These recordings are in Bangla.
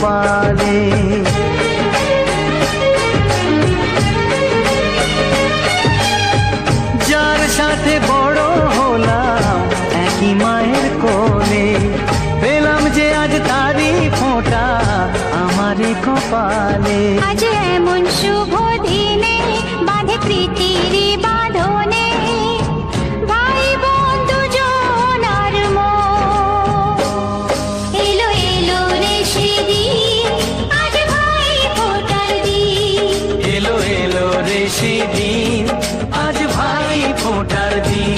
কপালে। যার সাথে বড় হলাম একই মায়ের কোলে, পেলাম যে আজ তারি ফোঁটা আমারই কপালে। আজ এমন শুভ দিনে বাঁধে প্রীতির বাঁধনে, ভাই বন্ধু জনার মন। এলো এলো রে সেদিন, আজ ভাই ফোঁটার দিন। এলো এলো রে সেদিন, আজ ভাই ফোঁটার দিন।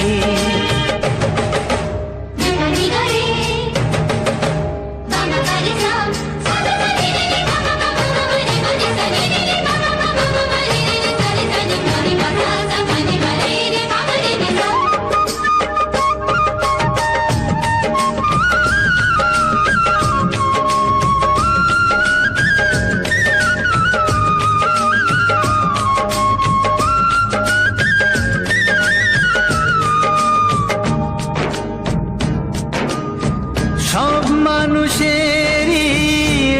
সব মানুষেরই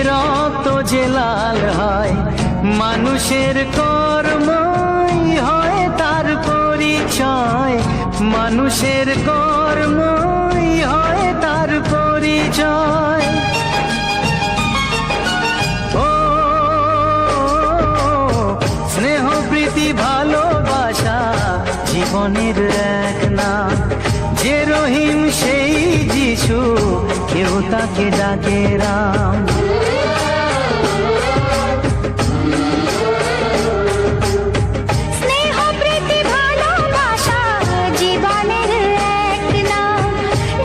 রক্ত যে লাল হয়, মানুষের কর্মই হয় তার পরিচয়। মানুষের কর্মই হয় তার পরিচয়। ও স্নেহ প্রীতি ভালোবাসা জীবনের এক নাম। যে রহিম সেই যিশু, কেউ তাকে ডাকে রাম। স্নেহ প্রীতি ভালোবাসা জীবনের এক নাম।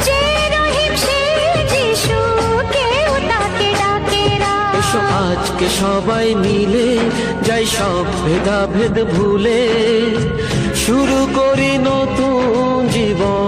যে রহিম সেই যিশু, কেউ তাকে ডাকে রাম। এসো আজকে সবাই মিলে যাই সব ভেদাভেদ ভুলে, শুরু করি নতুন জীবন।